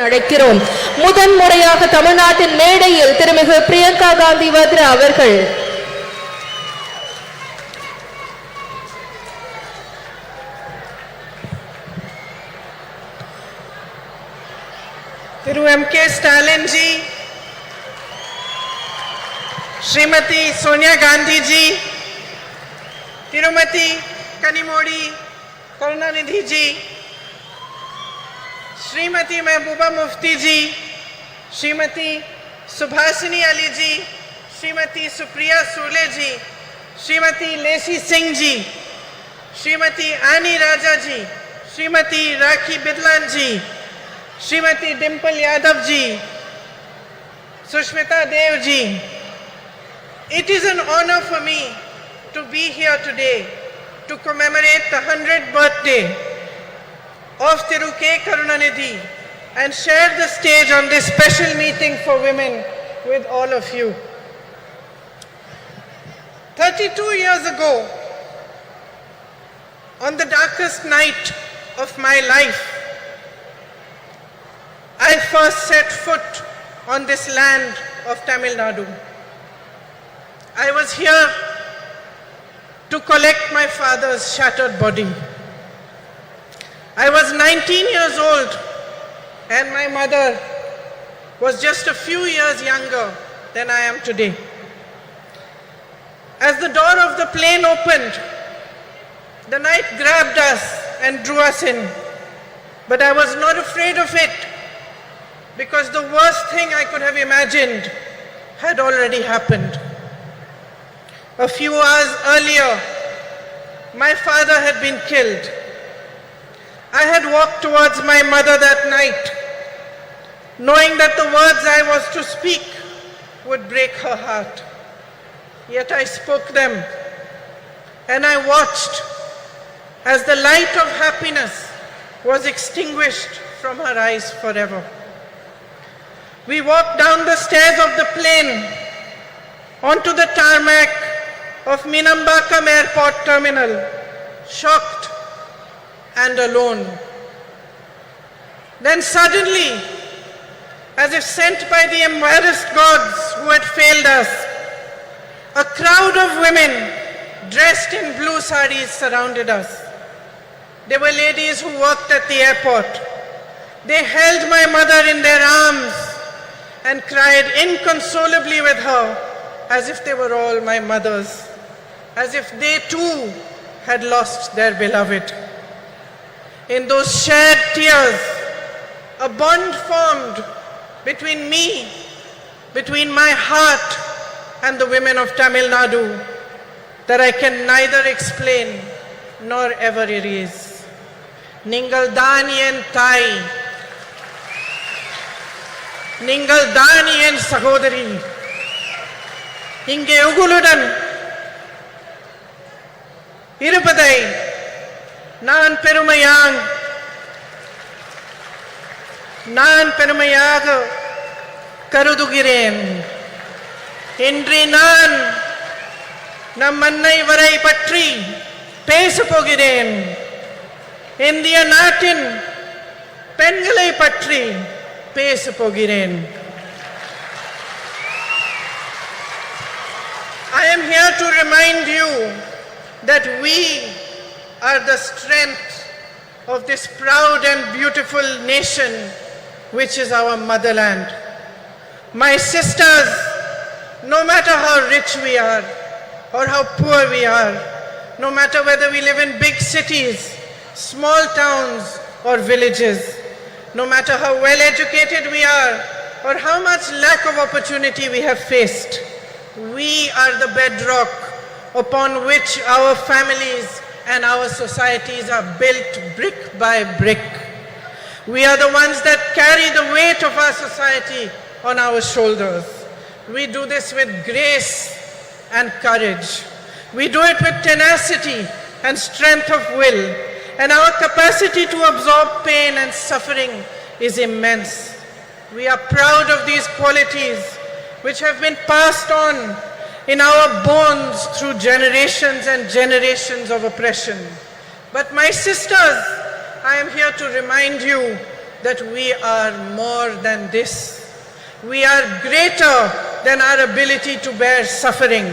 அழைக்கிறோம். முதன் முறையாக தமிழ்நாட்டின் மேடையில் திருமிகு பிரியங்கா காந்தி வத்ரா அவர்கள் Thiru M.K. Stalin ji, Shrimati Sonia Gandhi ji, Thirumathi Kanimozhi Karunanidhi ji, Shrimati Mehbooba Mufti ji, Shrimati Subhashini Ali ji, Shrimati Supriya Sule ji, Shrimati Leshi Singh ji, Shrimati Annie Raja ji, Shrimati rakhi बिदलान ji, Shrimati Dimple Yadav ji, Sushmita Dev ji. It is an honor for me to be here today to commemorate the 100th birthday of Thiru K. Karunanidhi and share the stage on this special meeting for women with all of you. 32 years ago, on the darkest night of my life, I first set foot on this land of Tamil Nadu. I was here to collect my father's shattered body. I was 19 years old and my mother was just a few years younger than I am today. As the door of the plane opened, the night grabbed us and drew us in. But I was not afraid of it because the worst thing I could have imagined had already happened. A few hours earlier, my father had been killed. I had walked towards my mother that night, knowing that the words I was to speak would break her heart. Yet I spoke them, and I watched as the light of happiness was extinguished from her eyes forever. We walked down the stairs of the plane onto the tarmac of Minambakam Airport Terminal, shocked and alone. Then suddenly, as if sent by the embarrassed gods who had failed us, a crowd of women dressed in blue saris surrounded us. They were ladies who worked at the airport. They held my mother in their arms and cried inconsolably with her as if they were all my mothers, as if they too had lost their beloved. In those shared tears, a bond formed between me, between my heart and the women of Tamil Nadu that I can neither explain nor ever erase. Ningal Daniyen Thai, Ningal Daniyen Sahodari, Inge Uguludan, Irupadai, நான் பெருமையாக கருதுகிறேன். இன்று நான் நம் அன்னை வரை பற்றி பேசப் போகிறேன். இந்திய நாட்டின் பெண்களை பற்றி பேசப் போகிறேன். I am here to remind you that we are the strength of this proud and beautiful nation which is our motherland. My sisters, no matter how rich we are or how poor we are, no matter whether we live in big cities, small towns or villages, no matter how well educated we are or how much lack of opportunity we have faced, we are the bedrock upon which our families and our societies are built brick by brick. We are the ones that carry the weight of our society on our shoulders. We do this with grace and courage. We do it with tenacity and strength of will. And our capacity to absorb pain and suffering is immense. We are proud of these qualities which have been passed on in our bones through generations and generations of oppression. But my sisters, I am here to remind you that we are more than this. We are greater than our ability to bear suffering.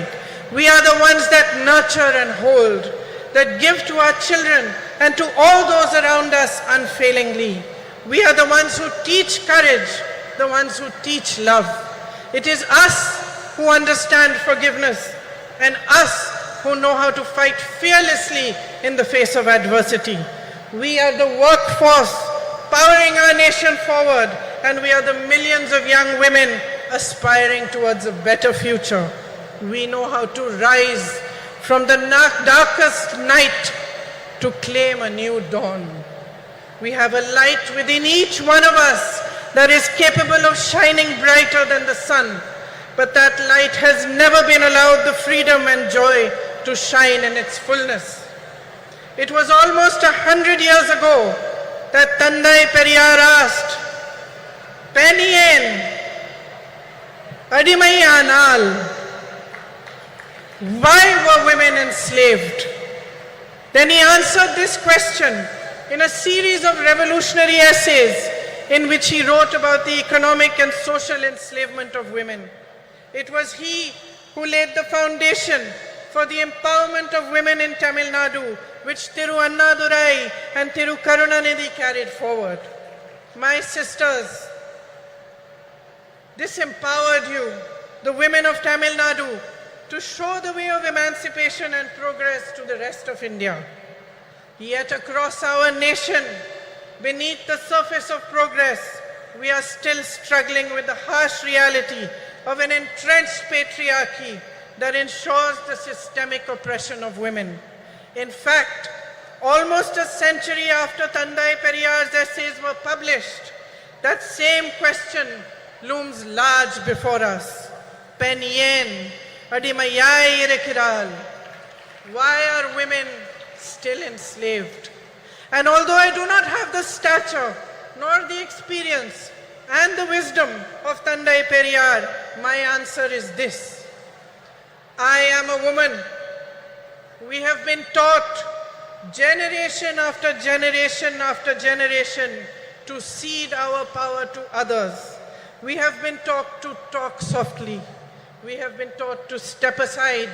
We are the ones that nurture and hold, that give to our children and to all those around us unfailingly. We are the ones who teach courage, the ones who teach love. It is us who understand forgiveness and us who know how to fight fearlessly in the face of adversity. We are the workforce powering our nation forward, and we are the millions of young women aspiring towards a better future. We know how to rise from the darkest night to claim a new dawn. We have a light within each one of us that is capable of shining brighter than the sun, but that light has never been allowed the freedom and joy to shine in its fullness. It was almost 100 years ago that Tandai Periyar asked, "Peniyen, Adimayanal," why were women enslaved? Then he answered this question in a series of revolutionary essays in which he wrote about the economic and social enslavement of women. It was he who laid the foundation for the empowerment of women in Tamil Nadu, which Thiru Annadurai and Thiru Karunanidhi carried forward. My sisters, this empowered you, the women of Tamil Nadu, to show the way of emancipation and progress to the rest of India. Yet across our nation, beneath the surface of progress, we are still struggling with the harsh reality of an entrenched patriarchy that ensures the systemic oppression of women. In fact, almost a century after Tandai Periyar's essays were published, that same question looms large before us. Peniyen, Adimayai Irekiral. Why are women still enslaved? And although I do not have the stature, nor the experience, and the wisdom of Tandai Periyar, my answer is this. I am a woman. We have been taught generation after generation after generation to cede our power to others. We have been taught to talk softly. We have been taught to step aside,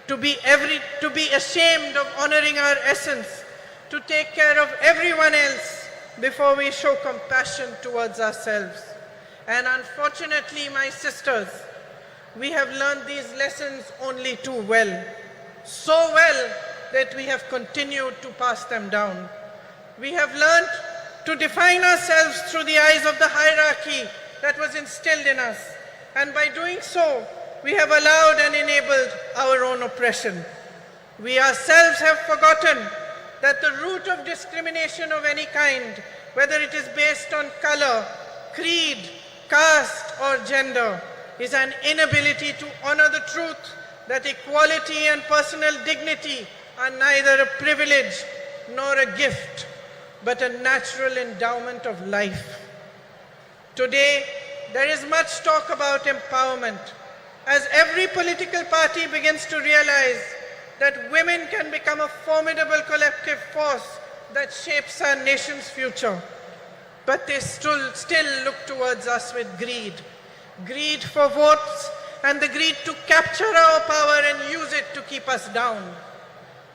to be ashamed of honoring our essence, to take care of everyone else before we show compassion towards ourselves. And unfortunately, my sisters, we have learned these lessons only too well. So well that we have continued to pass them down. We have learned to define ourselves through the eyes of the hierarchy that was instilled in us. And by doing so, we have allowed and enabled our own oppression. We ourselves have forgotten that the root of discrimination of any kind, whether it is based on color, creed, caste, or gender, is an inability to honor the truth that equality and personal dignity are neither a privilege nor a gift, but a natural endowment of life. Today, there is much talk about empowerment, as every political party begins to realize that women can become a formidable collective force that shapes our nation's future. But they still look towards us with greed. Greed for votes and the greed to capture our power and use it to keep us down.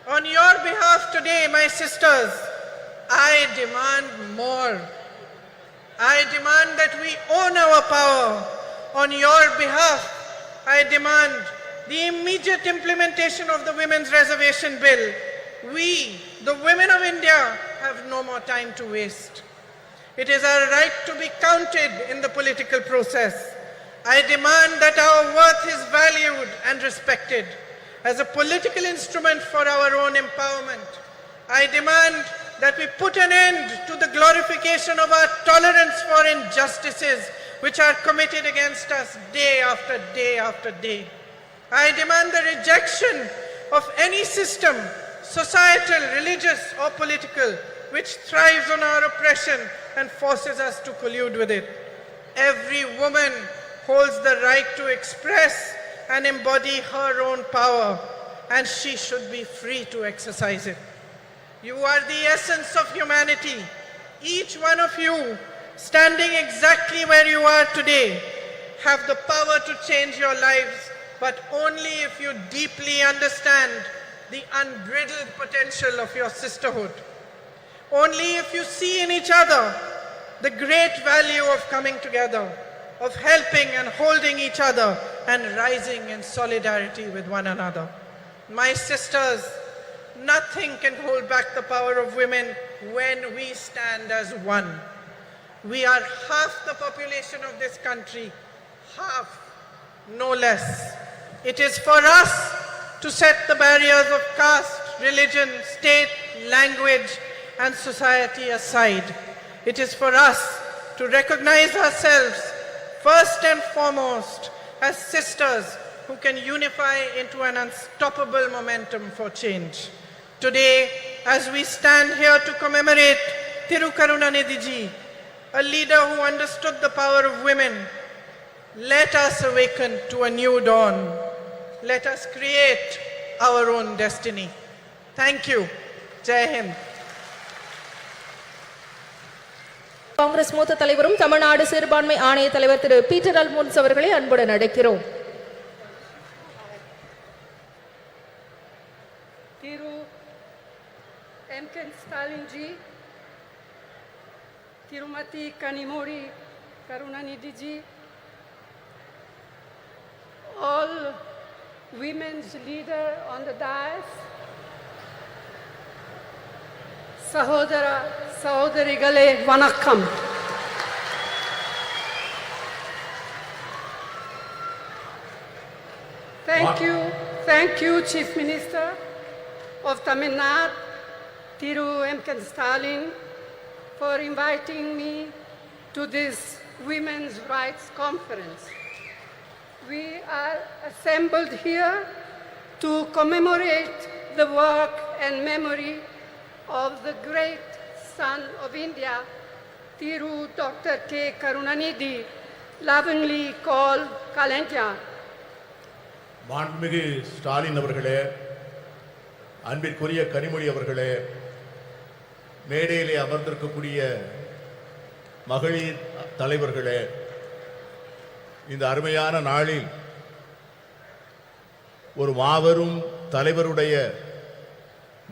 On your behalf today, my sisters, I demand more. I demand that we own our power. On your behalf, I demand the immediate implementation of the Women's Reservation Bill. We, the women of India, have no more time to waste. It is our right to be counted in the political process. I demand that our worth is valued and respected. As a political instrument for our own empowerment, I demand that we put an end to the glorification of our tolerance for injustices which are committed against us day after day after day. I demand the rejection of any system, societal, religious, or political, which thrives on our oppression and forces us to collude with it. Every woman holds the right to express and embody her own power, and she should be free to exercise it. You are the essence of humanity. Each one of you standing exactly where you are today, have the power to change your lives, but only if you deeply understand the unbridled potential of your sisterhood. Only if you see in each other the great value of coming together, of helping and holding each other and rising in solidarity with one another. My sisters, nothing can hold back the power of women when we stand as one. We are half the population of this country, half, no less. It is for us to set the barriers of caste, religion, state, language, and society aside. It is for us to recognize ourselves first and foremost as sisters who can unify into an unstoppable momentum for change. Today, as we stand here to commemorate Thiru Karunanidhi Ji, a leader who understood the power of women, let us awaken to a new dawn. Let us create our own destiny. Thank you. Jai Hind. Congress மூத்த தலைவரும் தமிழ்நாடு சிறுபான்மை ஆணைய தலைவர் திரு Peter அல்மோன்ஸ் அவர்களை அன்புடன் அழைக்கிறோம். Thiru M.K. Stalin ji, Tirumati Kanimori Karunanidhi ji, all women's leader on the dais, Sahodara, Sahodarigale, Vanakkam. Thank you, Chief Minister of Tamil Nadu, Thiru M.K. Stalin, for inviting me to this Women's Rights Conference. We are assembled here to commemorate the work and memory of the great son of India, Thiru Dr. K. Karunanidhi, lovingly called Kalanja. மாண்புமிகு ஸ்டாலின் அவர்களே, அன்பிற்குரிய கனிமொழி அவர்களே, மேடையிலே அமர்ந்திருக்கக்கூடிய மகளிர் தலைவர்களே, இந்த அருமையான நாளில் ஒரு மாபெரும் தலைவருடைய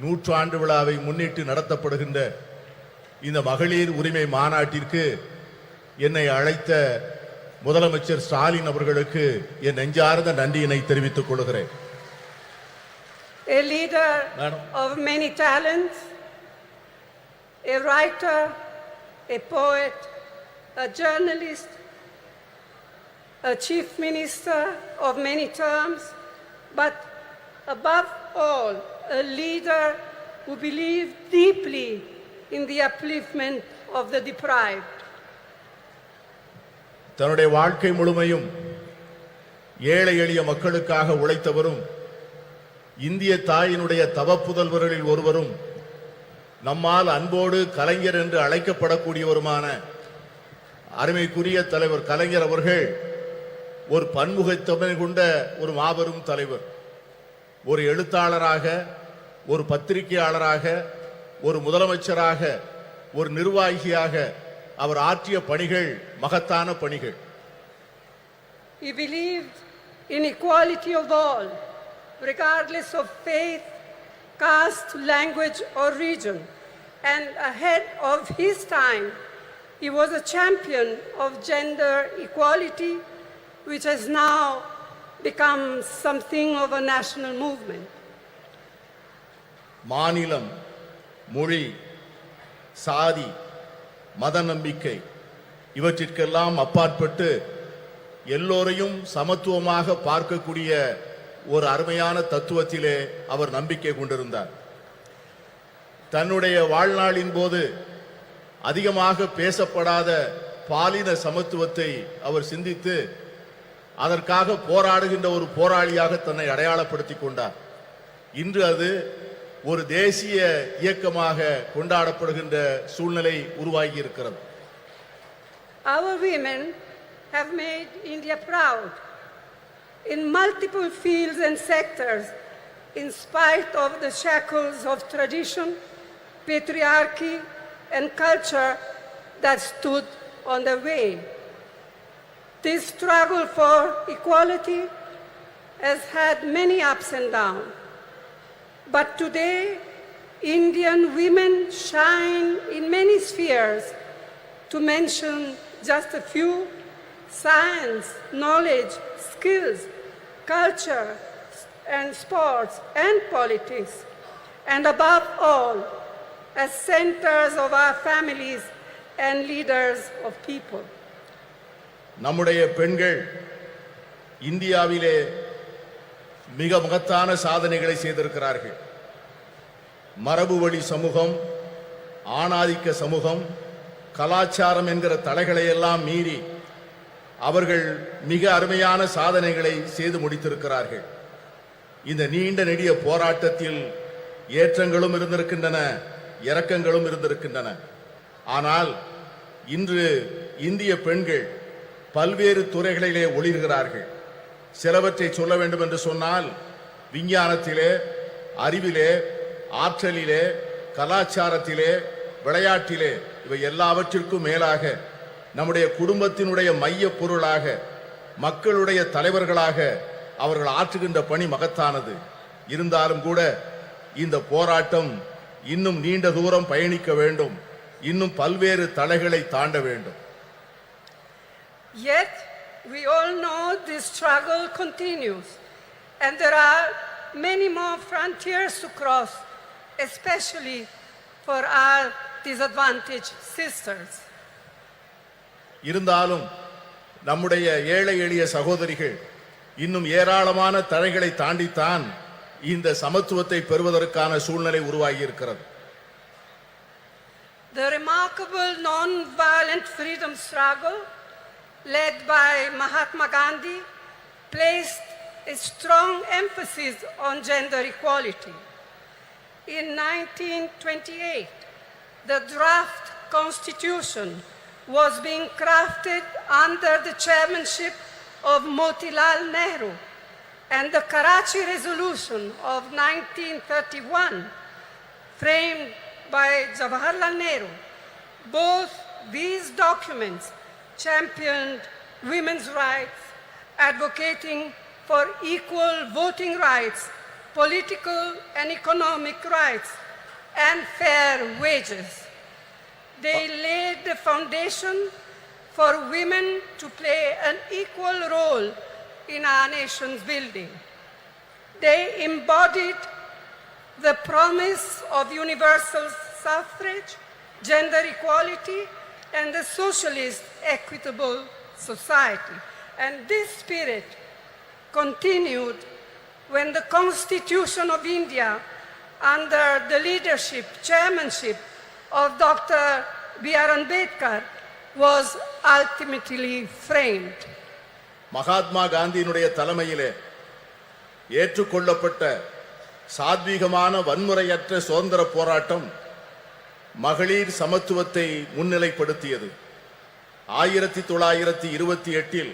நூற்றாண்டு விழாவை முன்னிட்டு நடத்தப்படுகின்ற இந்த மகளிர் உரிமை மாநாட்டிற்கு என்னை அழைத்த முதலமைச்சர் ஸ்டாலின் அவர்களுக்கு என் நெஞ்சார்ந்த நன்றியினை தெரிவித்துக் கொள்கிறேன். A leader of many talents, a writer, a poet, a journalist, a chief minister of many terms, but above all, a leader who believed deeply in the upliftment of the deprived. தன்னுடைய வாழ்க்கை முழுமையும் ஏழை எளிய மக்களுக்காக உழைத்தவரும் இந்திய தாயினுடைய தவப்புதல்வர்களில் ஒருவரும் நம்மால் அன்போடு கலைஞர் என்று அழைக்கப்படக்கூடியவருமான அருமைக்குரிய தலைவர் கலைஞர் அவர்கள் ஒரு பன்முகத்தன்மை கொண்ட ஒரு மாபெரும் தலைவர். ஒரு எழுத்தாளராக, ஒரு பத்திரிகையாளராக, ஒரு முதலமைச்சராக, ஒரு நிர்வாகியாக அவர் ஆற்றிய பணிகள் மகத்தான பணிகள். He believed in equality of all, regardless of faith, caste, language or region. And ahead of his time, he was a champion of gender equality, which has now become something of a national movement. மாநிலம், மொழி, சாதி, மத நம்பிக்கை இவற்றிற்கெல்லாம் அப்பாற்பட்டு எல்லோரையும் சமத்துவமாக பார்க்கக்கூடிய ஒரு அருமையான தத்துவத்திலே அவர் நம்பிக்கை கொண்டிருந்தார். தன்னுடைய வாழ்நாளின் போது அதிகமாக பேசப்படாத பாலின சமத்துவத்தை அவர் சிந்தித்து அதற்காக போராடுகின்ற ஒரு போராளியாக தன்னை அடையாளப்படுத்திக் கொண்டார். இன்று அது ஒரு தேசிய இயக்கமாக கொண்டாடப்படுகின்ற சூழ்நிலை உருவாகி இருக்கிறது. Our women have made India proud in multiple fields and sectors, in spite of the shackles of tradition, patriarchy, and culture that stood on the way. This struggle for equality has had many ups and downs. But today, Indian women shine in many spheres. To mention just a few: science, knowledge, skills, culture, and sports, and politics. And above all, as centers of our families and leaders of people. நம்முடைய பெண்கள் இந்தியாவிலே மிக மகத்தான சாதனைகளை செய்திருக்கிறார்கள். மரபு வழி சமூகம், ஆணாதிக்க சமூகம், கலாச்சாரம் என்கிற தடைகளை எல்லாம் மீறி அவர்கள் மிக அருமையான சாதனைகளை செய்து முடித்திருக்கிறார்கள். இந்த நீண்ட நெடிய போராட்டத்தில் ஏற்றங்களும் இருந்திருக்கின்றன, இரக்கங்களும் இருந்திருக்கின்றன. ஆனால் இன்று இந்திய பெண்கள் பல்வேறு துறைகளிலே ஒளிர்கிறார்கள். சிலவற்றை சொல்ல வேண்டும் என்று சொன்னால், விஞ்ஞானத்திலே, அறிவிலே, ஆற்றலிலே, கலாச்சாரத்திலே, விளையாட்டிலே, இவை எல்லாவற்றிற்கும் மேலாக நம்முடைய குடும்பத்தினுடைய மைய பொருளாக, மக்களுடைய தலைவர்களாக அவர்கள் ஆற்றுகின்ற பணி மகத்தானது. இருந்தாலும் கூட இந்த போராட்டம் இன்னும் நீண்ட தூரம் பயணிக்க வேண்டும், இன்னும் பல்வேறு தடைகளை தாண்ட வேண்டும். Yet, we all know this struggle continues, and there are many more frontiers to cross, especially for our disadvantaged sisters. இருந்தாலும் நம்முடைய ஏழை எளிய சகோதரிகள் இன்னும் ஏராளமான தடைகளை தாண்டித்தான் இந்த சமத்துவத்தை பெறுவதற்கான சூழ்நிலை உருவாகி இருக்கிறது. The remarkable non-violent freedom struggle led by Mahatma Gandhi placed a strong emphasis on gender equality. In 1928, the draft constitution was being crafted under the chairmanship of Motilal Nehru, and the Karachi Resolution of 1931, framed by Jawaharlal Nehru. Both these documents championed women's rights, advocating for equal voting rights, political and economic rights, and fair wages. They laid the foundation for women to play an equal role in our nation's building. They embodied the promise of universal suffrage, gender equality, and the socialist equitable society. And this spirit continued when the Constitution of India, under the leadership, chairmanship of Dr. B.R. Ambedkar, was ultimately framed. Mahatma காந்தியினுடைய தலைமையிலே ஏற்றுக்கொள்ளப்பட்ட சாத்வீகமான வன்முறையற்ற சுதந்திர போராட்டம் மகளிர் சமத்துவத்தை முன்னிலைப்படுத்தியது. 1928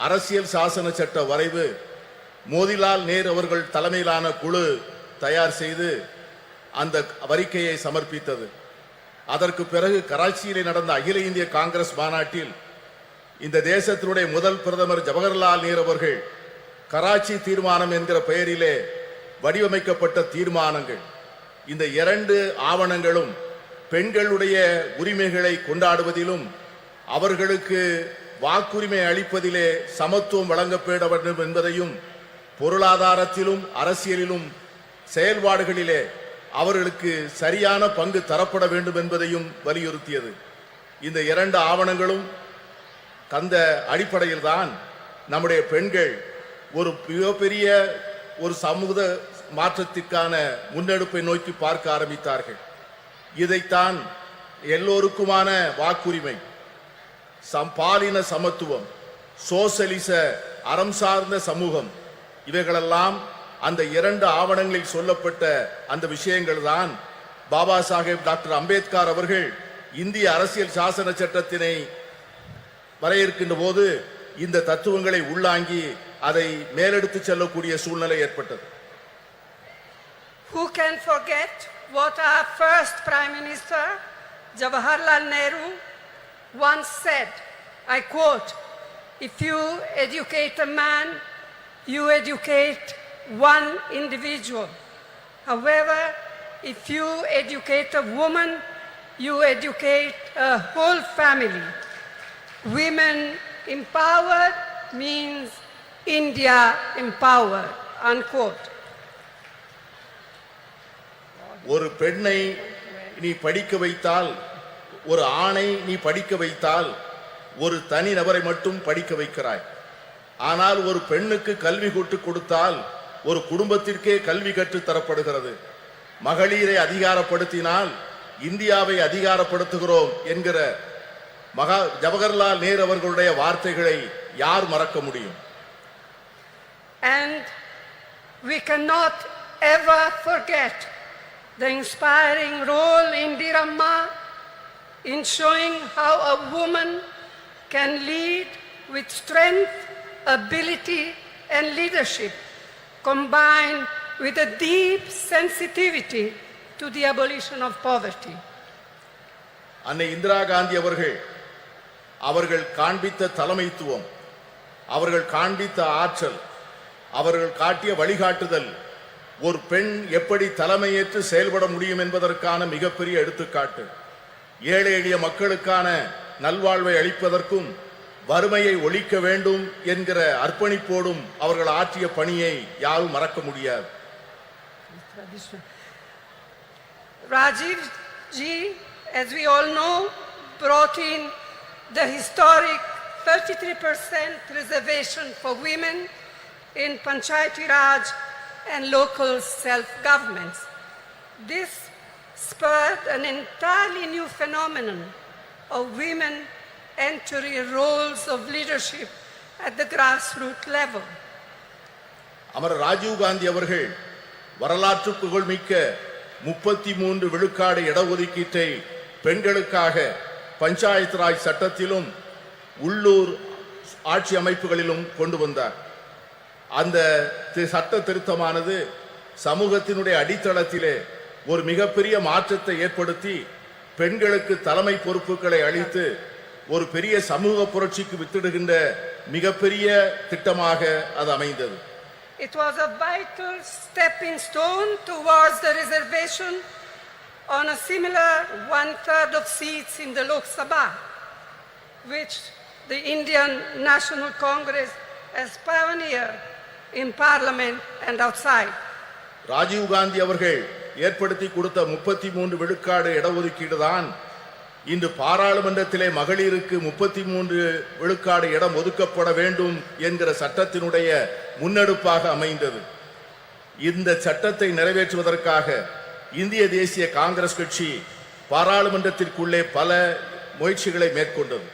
அரசியல் சாசன சட்ட வரைவு மோதிலால் நேரு அவர்கள் தலைமையிலான குழு தயார் செய்து அந்த அறிக்கையை சமர்ப்பித்தது. அதற்கு பிறகு கராச்சியிலே நடந்த அகில இந்திய காங்கிரஸ் மாநாட்டில் இந்த தேசத்தினுடைய முதல் பிரதமர் ஜவஹர்லால் நேரு அவர்கள் கராச்சி தீர்மானம் என்கிற பெயரிலே வடிவமைக்கப்பட்ட தீர்மானங்கள், இந்த இரண்டு ஆவணங்களும் பெண்களுடைய உரிமைகளை கொண்டாடுவதிலும் அவர்களுக்கு வாக்குரிமை அளிப்பதிலே சமத்துவம் வழங்கப்பட வேண்டும் என்பதையும், பொருளாதாரத்திலும் அரசியலிலும் செயல்பாடுகளிலே அவர்களுக்கு சரியான பங்கு தரப்பட வேண்டும் என்பதையும் வலியுறுத்தியது. இந்த இரண்டு ஆவணங்களும் கந்த அடிப்படையில் தான் நம்முடைய பெண்கள் ஒரு மிகப்பெரிய ஒரு சமூக மாற்றத்திற்கான முன்னெடுப்பை நோக்கி பார்க்க ஆரம்பித்தார்கள். இதைத்தான் எல்லோருக்குமான வாக்குரிமை, பாலின சமத்துவம், சோசலிச அறம் சார்ந்த சமூகம், இவைகளெல்லாம் அந்த இரண்டு ஆவணங்களில் சொல்லப்பட்ட அந்த விஷயங்கள் தான் பாபா சாஹேப் டாக்டர் அம்பேத்கர் அவர்கள் இந்திய அரசியல் சாசன சட்டத்தினை வரையறுக்கின்ற போது இந்த தத்துவங்களை உள்ளாங்கி அதை மேலெடுத்து செல்லக்கூடிய சூழ்நிலை ஏற்பட்டது. Who can forget what our first Prime Minister, Jawaharlal Nehru, once said, I quote, "If you educate a man, you educate one individual. However, if you educate a woman, you educate a whole family. Women empowered means India empowered," unquote. ஒரு பெண்ணை நீ படிக்க வைத்தால், ஒரு ஆணை நீ படிக்க வைத்தால், ஒரு தனி நபரை மட்டும் படிக்க வைக்கிறாய். ஆனால் ஒரு பெண்ணுக்கு கல்வி கற்றுக் கொடுத்தால் ஒரு குடும்பத்திற்கே கல்வி கற்றுத் தரப்படுகிறது. மகளிரை அதிகாரப்படுத்தினால் இந்தியாவை அதிகாரப்படுத்துகிறோம் என்கிற ஜவஹர்லால் நேரு அவர்களுடைய வார்த்தைகளை யார் மறக்க முடியும்? And we cannot ever forget the inspiring role Indira Ma in showing how a woman can lead with strength, ability and leadership, combined with a deep sensitivity to the abolition of poverty. அன்னை இந்திரா காந்தி அவர்கள் காண்பித்த தலைமைத்துவம், அவர்கள் காண்பித்த ஆற்றல், அவர்கள் காட்டிய வழிகாட்டுதல் ஒரு பெண் எப்படி தலைமையேற்று செயல்பட முடியும் என்பதற்கான மிகப்பெரிய எடுத்துக்காட்டு. ஏழை எளிய மக்களுக்கான நல்வாழ்வை அளிப்பதற்கும் வறுமையை ஒழிக்க வேண்டும் என்கிற அர்ப்பணிப்போடும் அவர்கள் ஆற்றிய பணியை யாரும் மறக்க முடியாது. Rajiv ji, as we all know, brought in the historic 33% reservation for women in Panchayati Raj and local self-governments. This spurred an entirely new phenomenon of women entering roles of leadership at the grassroots level. அமர ராஜீவ் காந்தி அவர்கள் வரலாற்று புகழ்மிக்க 33 விழுக்காடு இடஒதுக்கீட்டை பெண்களுக்காக பஞ்சாயத்து ராஜ் சட்டத்திலும் உள்ளூர் ஆட்சி அமைப்புகளிலும் கொண்டு வந்தார். அந்த சட்ட திருத்தமானது சமூகத்தினுடைய அடித்தளத்திலே ஒரு மிகப்பெரிய மாற்றத்தை ஏற்படுத்தி பெண்களுக்கு தலைமை பொறுப்புகளை அளித்து ஒரு பெரிய சமூக புரட்சிக்கு வித்திடுகின்ற மிகப்பெரிய திட்டமாக அது அமைந்தது. It was a vital stepping stone towards the reservation on a similar 1/3 of seats in the Lok Sabha, which the Indian National Congress has pioneered in parliament and outside. Rajiv Gandhi அவர்கள் ஏற்படுத்தி கொடுத்த 33 விழுக்காடு இடஒதுக்கீடு தான் இன்று பாராளுமன்றத்திலே மகளிருக்கு 33 விழுக்காடு இடம் ஒதுக்கப்பட வேண்டும் என்கிற சட்டத்தினுடைய முன்னெடுப்பாக அமைந்தது. இந்த சட்டத்தை நிறைவேற்றுவதற்காக இந்திய தேசிய காங்கிரஸ் கட்சி பாராளுமன்றத்திற்குள்ளே பல முயற்சிகளை மேற்கொண்டது.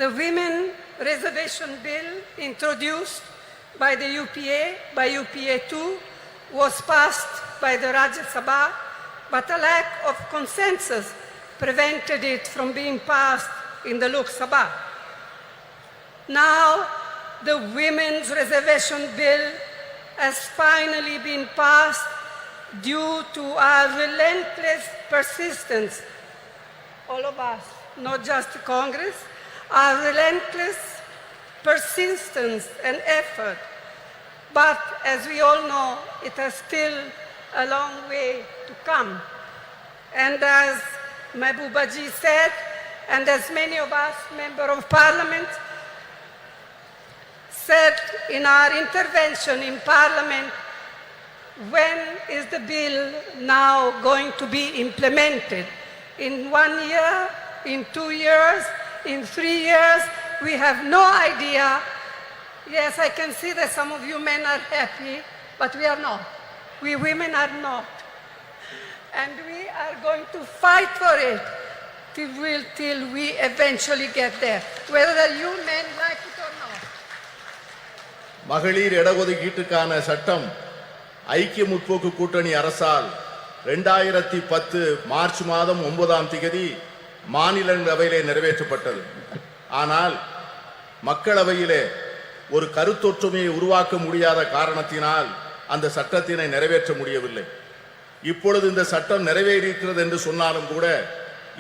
The Women Reservation Bill introduced by the UPA, by UPA 2, was passed by the Rajya Sabha, but a lack of consensus prevented it from being passed in the Lok Sabha. Now, the Women's Reservation Bill has finally been passed due to our relentless persistence, all of us, not just Congress, our relentless persistence and effort. But as we all know, it has still a long way to come. And as Mehbooba ji said, and as many of us, Member of Parliament, said in our intervention in Parliament, when is the bill now going to be implemented? In 1 year, in 2 years, in 3 years? We have no idea. Yes, I can see that some of you men are happy, but we are not. We women are not. And we are going to fight for it till we eventually get there, whether you men like it or not. மகளிர் இடஒதுக்கீட்டுக்கான சட்டம் ஐக்கிய முற்போக்கு கூட்டணி அரசால் 2010 March மாதம் 9ஆம் தேதி மாநிலங்களவையிலே நிறைவேற்றப்பட்டது. ஆனால் மக்களவையிலே ஒரு கருத்தொற்றுமையை உருவாக்க முடியாத காரணத்தினால் அந்த சட்டத்தினை நிறைவேற்ற முடியவில்லை. இப்பொழுது இந்த சட்டம் நிறைவேறியிருக்கிறது என்று சொன்னாலும் கூட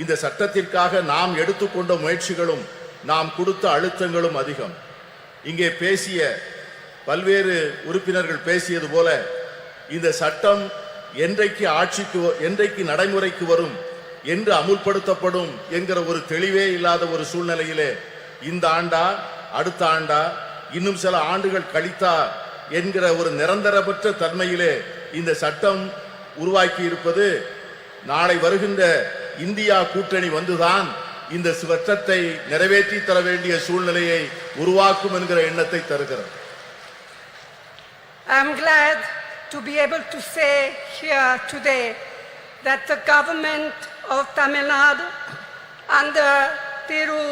இந்த சட்டத்திற்காக நாம் எடுத்துக்கொண்ட முயற்சிகளும் நாம் கொடுத்த அழுத்தங்களும் அதிகம். இங்கே பேசிய பல்வேறு உறுப்பினர்கள் பேசியது போல இந்த சட்டம் என்றைக்கு நடைமுறைக்கு வரும், என்று அமுல்படுத்தப்படும் என்கிற ஒரு தெளிவே இல்லாத ஒரு சூழ்நிலையிலே இந்த ஆண்டா அடுத்த ஆண்டா இன்னும் சில ஆண்டுகள் கழித்தா என்கிற ஒரு நிரந்தரமற்ற தன்மையிலே இந்த சட்டம் உருவாக்கி இருப்பது நாளை வருகின்ற இந்தியா கூட்டணி வந்துதான் இந்த சட்டத்தை நிறைவேற்றி தர வேண்டிய சூழ்நிலையை உருவாக்கும் என்கிற எண்ணத்தை தருகிறது. I'm glad to be able to say here today that the government of Tamil Nadu under Thiru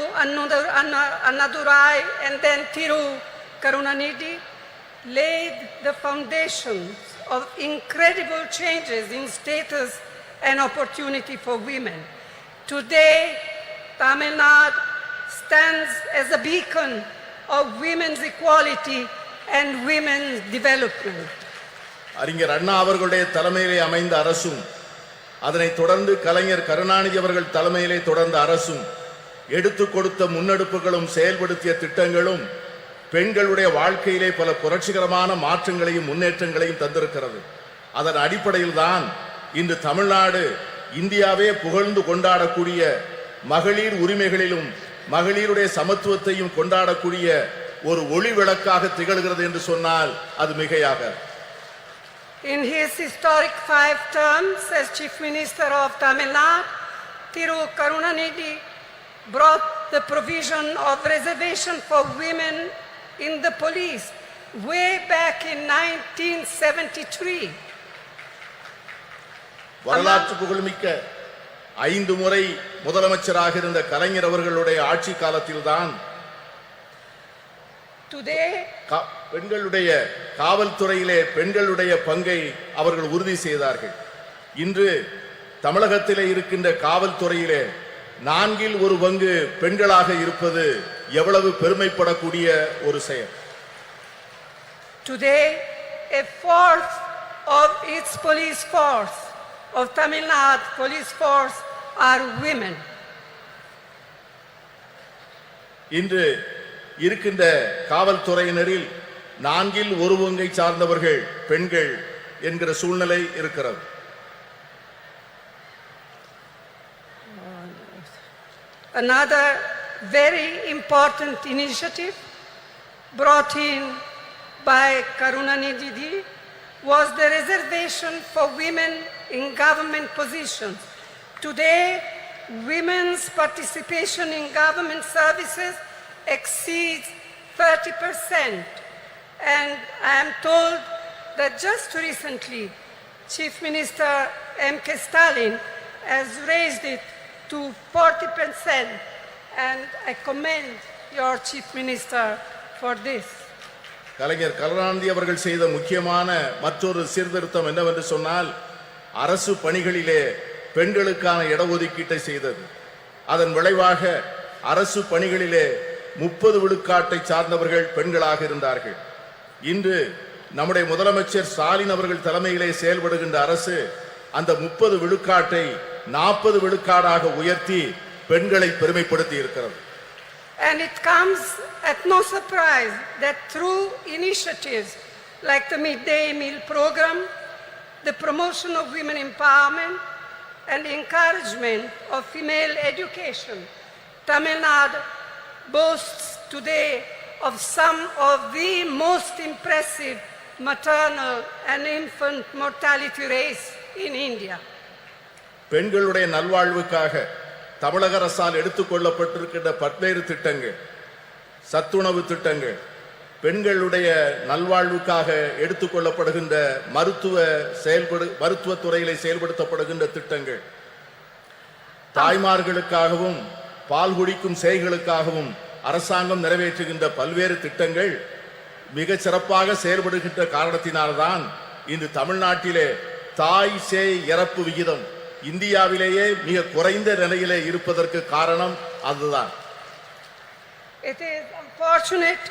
Annadurai and then Thiru Karunanidhi laid the foundations of incredible changes in status and opportunity for women. Today, Tamil Nadu stands as a beacon of women's equality and women's development. அறிஞர் அண்ணா அவர்களுடைய தலைமையிலே அமைந்த அரசும் அதனைத் தொடர்ந்து கலைஞர் கருணாநிதி அவர்கள் தலைமையிலே தொடர்ந்த அரசும் எடுத்துக் கொடுத்த முன்னெடுப்புகளும் செயல்படுத்திய திட்டங்களும் பெண்களுடைய வாழ்க்கையிலே பல புரட்சிகரமான மாற்றங்களையும் முன்னேற்றங்களையும் தந்திருக்கிறது. அதன் அடிப்படையில் தான் இன்று தமிழ்நாடு இந்தியாவே புகழ்ந்து கொண்டாடக்கூடிய மகளிர் உரிமைகளிலும் மகளிருடைய சமத்துவத்தையும் கொண்டாடக்கூடிய ஒரு ஒளி விளக்காக திகழ்கிறது என்று சொன்னால் அது மிகையாக. In his historic 5 terms as Chief Minister of Tamil Nadu, Thiru Karunanidhi brought the provision of reservation for women in the police way back in 1973. வரலாற்று புகழ்மிக்க 5 முறை முதலமைச்சராக இருந்த கலைஞர் அவர்களுடைய ஆட்சி காலத்தில்தான் பெண்களுடைய காவல்துறையிலே பெண்களுடைய பங்கை அவர்கள் உறுதி செய்தார்கள். இன்று தமிழகத்திலே இருக்கின்ற காவல்துறையிலே 1/4 பங்கு பெண்களாக இருப்பது எவ்வளவு பெருமைப்படக்கூடிய ஒரு செயல். Today, 1/4 of its police force, of Tamil Nadu police force, are women. இன்று இருக்கின்ற காவல்துறையினரில் 1/4 பங்கை சார்ந்தவர்கள் பெண்கள் என்கிற சூழ்நிலை இருக்கிறது. Another very important initiative brought in by Karunanidhi was the reservation for women in government positions. Today, women's participation in government services exceeds 30%, and I am told that just recently Chief Minister M.K. Stalin has raised it to 40%, and I commend your Chief Minister for this. கலைஞர் கருணாநிதி அவர்கள் செய்த முக்கியமான மற்றொரு சீர்திருத்தம் என்னவென்று சொன்னால் அரசு பணிகளிலே பெண்களுக்கான இடஒதுக்கீட்டை செய்தது. அதன் விளைவாக அரசு பணிகளிலே 30 விழுக்காட்டை சார்ந்தவர்கள் பெண்களாக இருந்தார்கள். இன்று நம்முடைய முதலமைச்சர் ஸ்டாலின் அவர்கள் தலைமையிலே செயல்படுகின்ற அரசு அந்த 30 விழுக்காட்டை 40 விழுக்காடாக உயர்த்தி பெண்களை பெருமைப்படுத்தி இருக்கிறது. And it comes at no surprise that through initiatives like the midday meal program, the promotion of women empowerment, and encouragement of female education, Tamil Nadu boasts today of some of the most impressive maternal and infant mortality rates in India. பெண்களுடைய நல்வாழ்வுக்காக தமிழக அரசால் எடுத்துக்கொள்ளப்பட்டிருக்கின்ற பல்வேறு திட்டங்கள், சத்துணவு திட்டங்கள், பெண்களுடைய நல்வாழ்வுக்காக எடுத்துக்கொள்ளப்படுகின்ற மருத்துவ துறையிலே செயல்படுத்தப்படுகின்ற திட்டங்கள், தாய்மார்களுக்காகவும் பால் குடிக்கும் சேய்களுக்காகவும் அரசாங்கம் நிறைவேற்றுகின்ற பல்வேறு திட்டங்கள் மிக சிறப்பாக செயல்படுகின்ற காரணத்தினால்தான் இன்று தமிழ்நாட்டிலே தாய் சேய் இறப்பு விகிதம் இந்தியாவிலேயே மிக குறைந்த நிலையிலே இருப்பதற்கு காரணம் அதுதான். It is unfortunate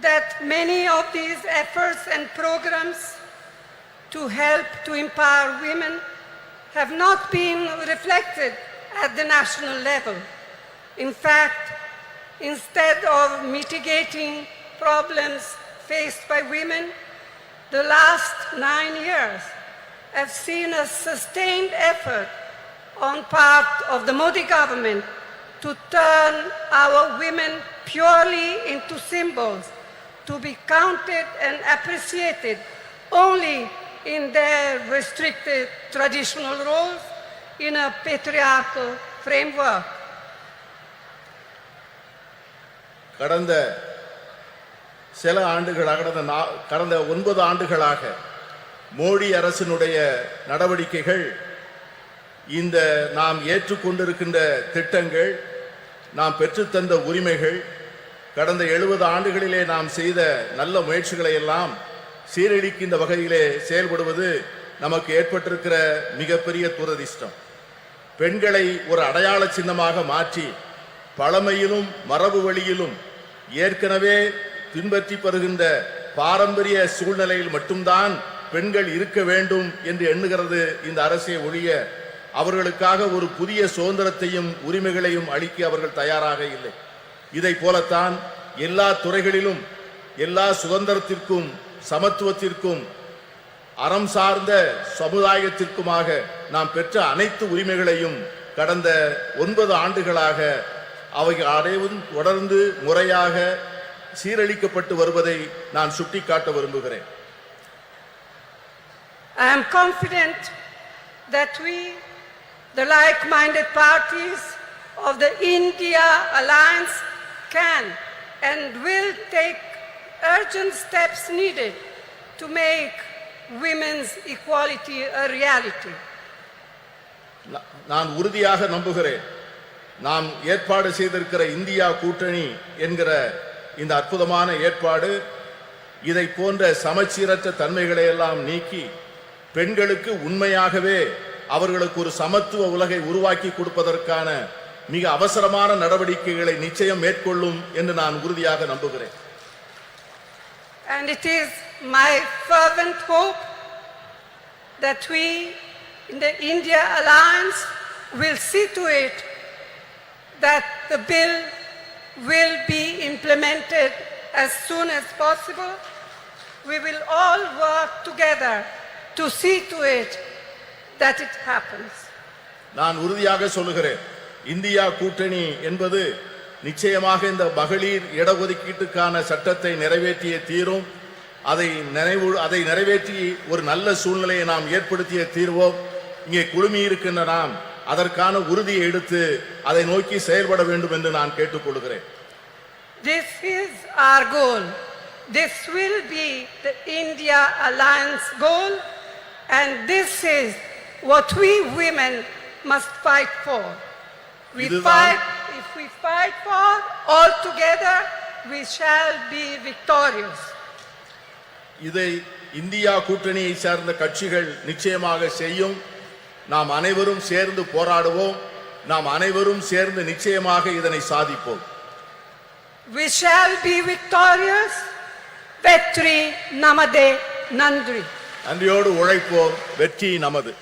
that many of these efforts and programs to help to empower women have not been reflected at the national level. In fact, instead of mitigating problems faced by women, the last 9 years have seen a sustained effort on part of the Modi government to turn our women purely into symbols, to be counted and appreciated only in their restricted traditional roles in a patriarchal framework. கடந்த சில ஆண்டுகளாக கடந்த 9 ஆண்டுகளாக மோடி அரசினுடைய நடவடிக்கைகள், இந்த நாம் ஏற்றுக்கொண்டிருக்கின்ற திட்டங்கள், நாம் பெற்றுத்தந்த உரிமைகள், கடந்த 70 ஆண்டுகளிலே நாம் செய்த நல்ல முயற்சிகளை எல்லாம் சீரழிக்கின்ற வகையிலே செயல்படுவது நமக்கு ஏற்பட்டிருக்கிற மிகப்பெரிய துரதிர்ஷ்டம். பெண்களை ஒரு அடையாள சின்னமாக மாற்றி பழமையிலும் மரபு வழியிலும் ஏற்கனவே பின்பற்றி வருகின்ற பாரம்பரிய சூழ்நிலையில் மட்டும்தான் பெண்கள் இருக்க வேண்டும் என்று எண்ணுகிறது இந்த அரசை ஒழிய அவர்களுக்காக ஒரு புதிய சுதந்திரத்தையும் உரிமைகளையும் அளிக்க அவர்கள் தயாராக இல்லை. இதை போலத்தான் எல்லா துறைகளிலும் எல்லா சுதந்திரத்திற்கும் சமத்துவத்திற்கும் அறம் சார்ந்த சமுதாயத்திற்குமாக நாம் பெற்ற அனைத்து உரிமைகளையும் கடந்த 9 ஆண்டுகளாக அவைகள் அனைவரும் தொடர்ந்து முறையாக சீரழிக்கப்பட்டு வருவதை நான் சுட்டிக்காட்ட விரும்புகிறேன். I am confident that we, the like-minded parties of the India Alliance, can and will take urgent steps needed to make women's equality a reality. நான் உறுதியாக நம்புகிறேன், நாம் ஏற்பாடு செய்திருக்கிற இந்தியா கூட்டணி என்கிற இந்த அற்புதமான ஏற்பாடு இதை போன்ற சமச்சீரற்ற தன்மைகளை எல்லாம் நீக்கி பெண்களுக்கு உண்மையாகவே அவர்களுக்கு ஒரு சமத்துவ உலகை உருவாக்கி கொடுப்பதற்கான மிக அவசரமான நடவடிக்கைகளை நிச்சயம் மேற்கொள்ளும் என்று நான் உறுதியாக நம்புகிறேன். And it is my fervent hope that we in the India Alliance will see to it that the bill will be implemented as soon as possible. We will all work together to see to it that it happens. நான் உறுதியாக சொல்லுகிறேன், India கூட்டணி என்பது நிச்சயமாக இந்த மகளிர் இடஒதுக்கீட்டுக்கான சட்டத்தை நிறைவேற்றிய தீரும். அதை நிறைவேற்றி ஒரு நல்ல சூழ்நிலையை நாம் ஏற்படுத்திய தீர்வோம். இங்கே குழுமி இருக்கின்ற நாம் அதற்கான உறுதியை எடுத்து அதை நோக்கி செயல்பட வேண்டும் என்று நான் கேட்டுக்கொள்கிறேன். This is our goal. This will be the India Alliance goal, and this is what we women must fight for. If we fight for all together, we shall be victorious. இதை இந்தியா கூட்டணியை சார்ந்த கட்சிகள் நிச்சயமாக செய்யும். நாம் அனைவரும் சேர்ந்து போராடுவோம். நாம் அனைவரும் சேர்ந்து நிச்சயமாக இதனை சாதிப்போம். We shall be victorious. Vetri namade nandri. நன்றியோடு உழைப்போம். வெற்றி நமது.